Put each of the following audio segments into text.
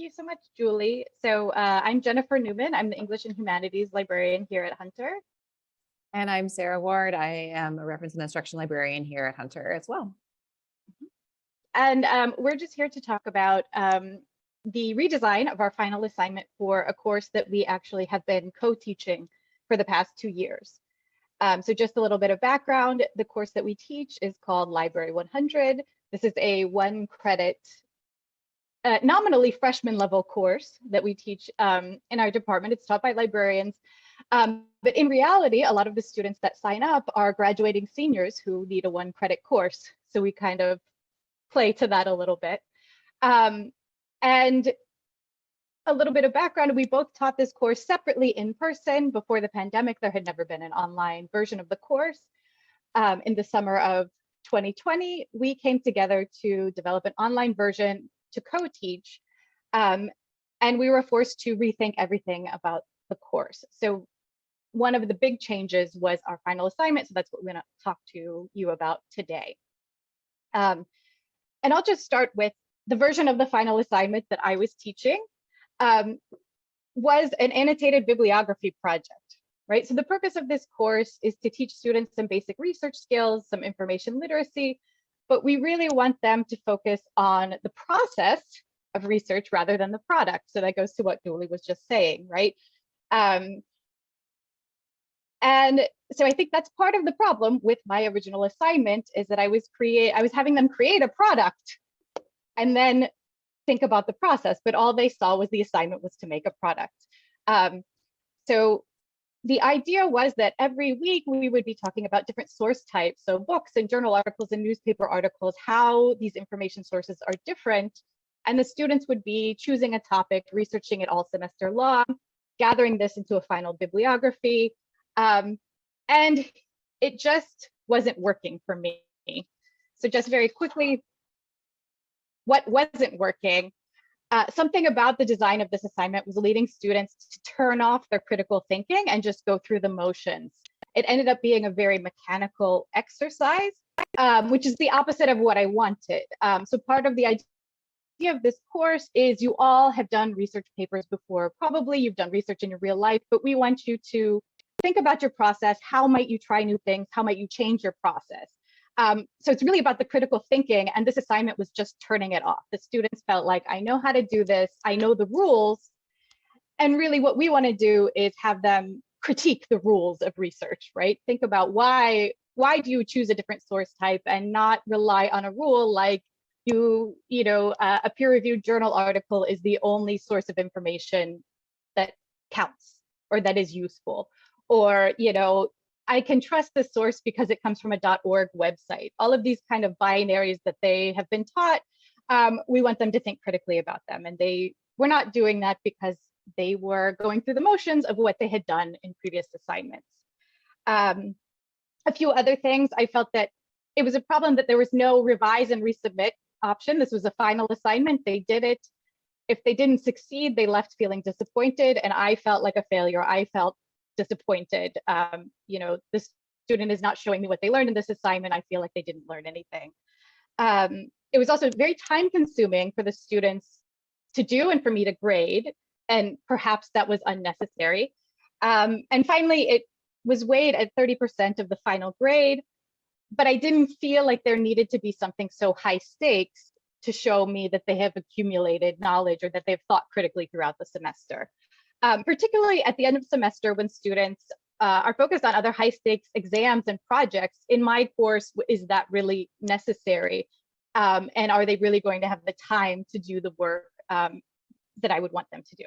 you so much, Julie. So I'm Jennifer Newman. I'm the English and Humanities librarian here at Hunter. And I'm Sarah Ward. I am a reference and instruction librarian here at Hunter as well. And we're just here to talk about the redesign of our final assignment for a course that we actually have been co-teaching for the past 2 years. So just a little bit of background, the course that we teach is called Library 100. This is a 1 credit, nominally freshman level course that we teach in our department. It's taught by librarians. But in reality, a lot of the students that sign up are graduating seniors who need a 1 credit course. So we kind of play to that a little bit. And a little bit of background, we both taught this course separately in person. Before the pandemic, there had never been an online version of the course. In the summer of 2020, we came together to develop an online version to co-teach. And we were forced to rethink everything about the course. So one of the big changes was our final assignment. So that's what we're going to talk to you about today. And I'll just start with the version of the final assignment that I was teaching was an annotated bibliography project, right? So the purpose of this course is to teach students some basic research skills, some information literacy, but we really want them to focus on the process of research rather than the product. So that goes to what Julie was just saying, right? And so I think that's part of the problem with my original assignment is that I was having them create a product and then think about the process, but all they saw was the assignment was to make a product. So the idea was that every week we would be talking about different source types, so books and journal articles and newspaper articles, how these information sources are different, and the students would be choosing a topic, researching it all semester long, gathering this into a final bibliography, and it just wasn't working for me. So just very quickly, what wasn't working? Something about the design of this assignment was leading students to turn off their critical thinking and just go through the motions. It ended up being a very mechanical exercise, which is the opposite of what I wanted. So part of the idea of this course is you all have done research papers before. Probably you've done research in your real life, but we want you to think about your process. How might you try new things? How might you change your process? So it's really about the critical thinking, and this assignment was just turning it off. The students felt like, I know how to do this, I know the rules, and really what we want to do is have them critique the rules of research, right? Think about why do you choose a different source type and not rely on a rule like a peer-reviewed journal article is the only source of information that counts or that is useful, or I can trust this source because it comes from a .org website. All of these kind of binaries that they have been taught, we want them to think critically about them. And they were not doing that because they were going through the motions of what they had done in previous assignments. A few other things, I felt that it was a problem that there was no revise and resubmit option. This was a final assignment. They did it. If they didn't succeed, they left feeling disappointed. And I felt like a failure. I felt disappointed. The student is not showing me what they learned in this assignment. I feel like they didn't learn anything. It was also very time consuming for the students to do and for me to grade, and perhaps that was unnecessary. And finally, it was weighed at 30% of the final grade, but I didn't feel like there needed to be something so high stakes to show me that they have accumulated knowledge or that they've thought critically throughout the semester. Particularly at the end of semester when students are focused on other high stakes exams and projects, in my course, is that really necessary? And are they really going to have the time to do the work that I would want them to do?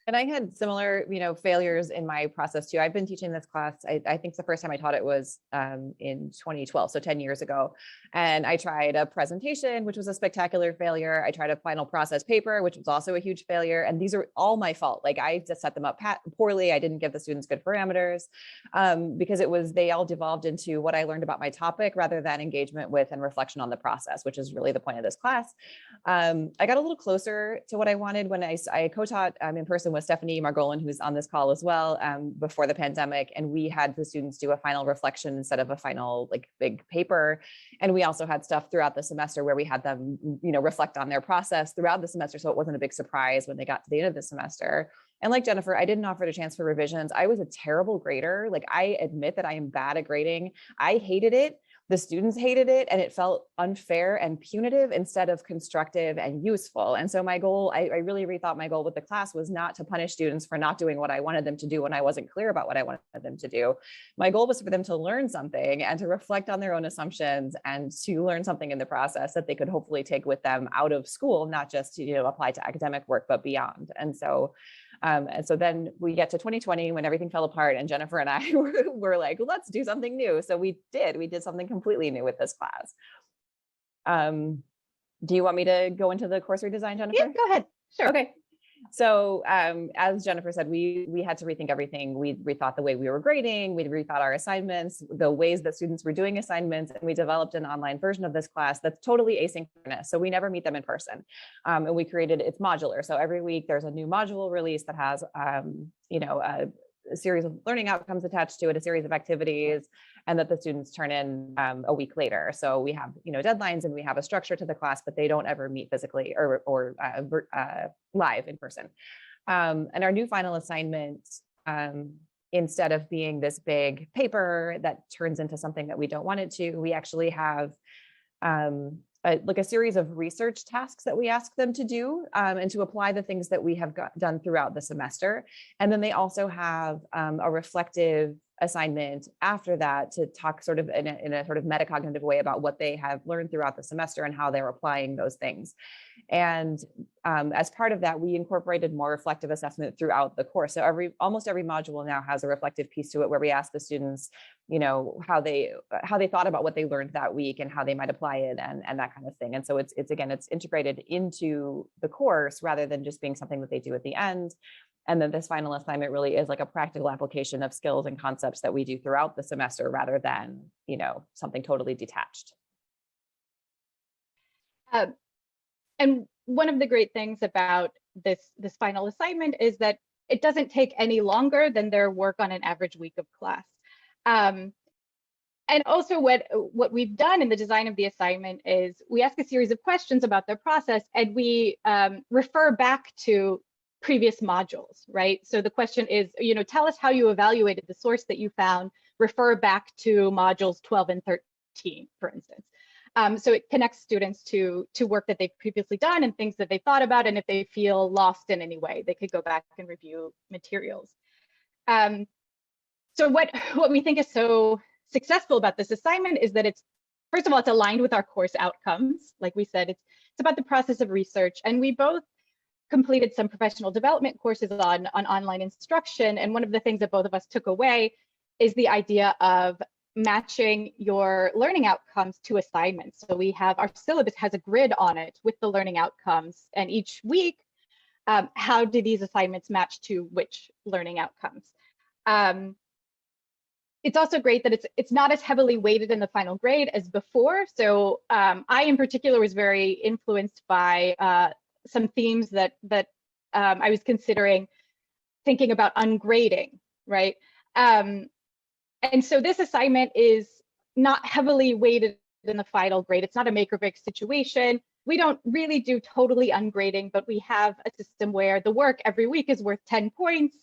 And I had similar, failures in my process too. I've been teaching this class. I think the first time I taught it was in 2012, so 10 years ago. And I tried a presentation, which was a spectacular failure. I tried a final process paper, which was also a huge failure. And these are all my fault. Like I just set them up poorly. I didn't give the students good parameters because they all devolved into what I learned about my topic rather than engagement with and reflection on the process, which is really the point of this class. I got a little closer to what I wanted when I co-taught in person with Stephanie Margolin, who's on this call as well, before the pandemic. And we had the students do a final reflection instead of a final like big paper. And we also had stuff throughout the semester where we had them, reflect on their process throughout the semester. So it wasn't a big surprise when they got to the end of the semester. And like Jennifer, I didn't offer a chance for revisions. I was a terrible grader. Like, I admit that I am bad at grading. I hated it. The students hated it, and it felt unfair and punitive instead of constructive and useful. And so my goal, I really rethought my goal with the class was not to punish students for not doing what I wanted them to do when I wasn't clear about what I wanted them to do. My goal was for them to learn something and to reflect on their own assumptions and to learn something in the process that they could hopefully take with them out of school, not just to apply to academic work, but beyond. And so then we get to 2020 when everything fell apart, and Jennifer and I were like, let's do something new. So we did something completely new with this class. Do you want me to go into the course redesign, Jennifer? Yeah, go ahead. Sure. Okay. So as Jennifer said, we had to rethink everything. We rethought the way we were grading, we rethought our assignments, the ways that students were doing assignments, and we developed an online version of this class that's totally asynchronous. So we never meet them in person. And we created, it's modular. So every week there's a new module release that has, a series of learning outcomes attached to it, a series of activities, and that the students turn in a week later. So we have, deadlines, and we have a structure to the class, but they don't ever meet physically or live in person. And our new final assignment, instead of being this big paper that turns into something that we don't want it to, we actually have a series of research tasks that we ask them to do and to apply the things that we have done throughout the semester. And then they also have a reflective assignment after that to talk sort of in a sort of metacognitive way about what they have learned throughout the semester and how they're applying those things. And as part of that, we incorporated more reflective assessment throughout the course. So almost every module now has a reflective piece to it where we ask the students, how they thought about what they learned that week and how they might apply it and that kind of thing. And so it's integrated into the course rather than just being something that they do at the end. And then this final assignment really is like a practical application of skills and concepts that we do throughout the semester rather than, something totally detached. And one of the great things about this final assignment is that it doesn't take any longer than their work on an average week of class. And also what we've done in the design of the assignment is we ask a series of questions about their process, and we refer back to previous modules, right? So the question is, tell us how you evaluated the source that you found, refer back to modules 12 and 13, for instance. So it connects students to work that they've previously done and things that they thought about, and if they feel lost in any way, they could go back and review materials. So what we think is so successful about this assignment is that it's, first of all, it's aligned with our course outcomes. Like we said, it's about the process of research, and we both completed some professional development courses on online instruction. And one of the things that both of us took away is the idea of matching your learning outcomes to assignments. So we have, our syllabus has a grid on it with the learning outcomes, and each week, how do these assignments match to which learning outcomes? It's also great that it's not as heavily weighted in the final grade as before. So I in particular was very influenced by some themes that I was considering thinking about ungrading, right? And so this assignment is not heavily weighted in the final grade. It's not a make or break situation. We don't really do totally ungrading, but we have a system where the work every week is worth 10 points.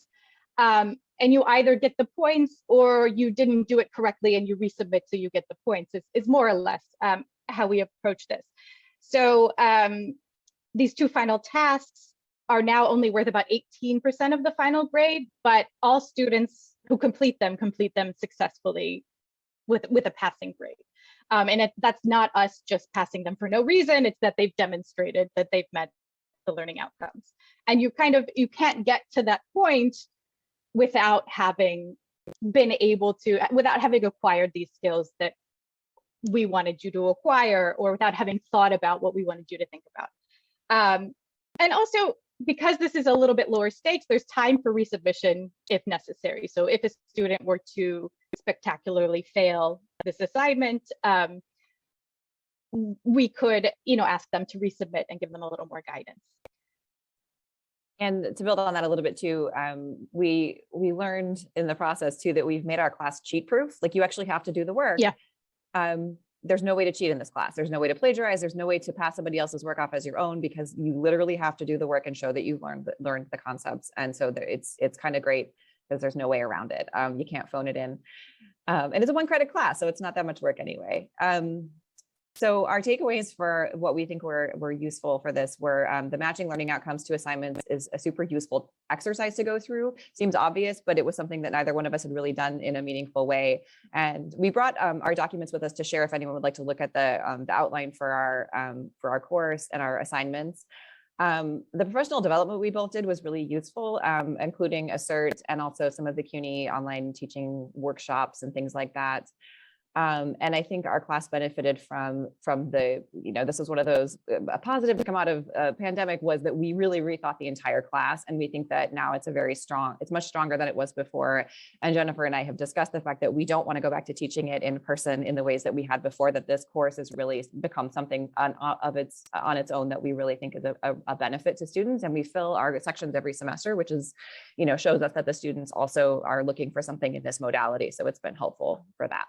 And you either get the points or you didn't do it correctly and you resubmit so you get the points. It's more or less how we approach this. So these two final tasks are now only worth about 18% of the final grade, but all students who complete them successfully with a passing grade. And that's not us just passing them for no reason, it's that they've demonstrated that they've met the learning outcomes. And you can't get to that point without having been able to, without having acquired these skills that we wanted you to acquire, or without having thought about what we wanted you to think about. And also, because this is a little bit lower stakes, there's time for resubmission if necessary. So if a student were to spectacularly fail this assignment, we could, ask them to resubmit and give them a little more guidance. And to build on that a little bit too, we learned in the process too that we've made our class cheat proof. Like you actually have to do the work. Yeah. There's no way to cheat in this class. There's no way to plagiarize. There's no way to pass somebody else's work off as your own, because you literally have to do the work and show that you've learned the concepts. And so it's kind of great because there's no way around it. You can't phone it in. And it's a 1 credit class, so it's not that much work anyway. So our takeaways for what we think were useful for this were the matching learning outcomes to assignments is a super useful exercise to go through. Seems obvious, but it was something that neither one of us had really done in a meaningful way. And we brought our documents with us to share if anyone would like to look at the outline for our course and our assignments. The professional development we both did was really useful, including a cert and also some of the CUNY online teaching workshops and things like that. And I think our class benefited from the, this was one of those, a positive to come out of a pandemic was that we really rethought the entire class. And we think that now it's it's much stronger than it was before. And Jennifer and I have discussed the fact that we don't want to go back to teaching it in person in the ways that we had before, that this course has really become something on its own that we really think is a benefit to students. And we fill our sections every semester, which is, shows us that the students also are looking for something in this modality. So it's been helpful for that.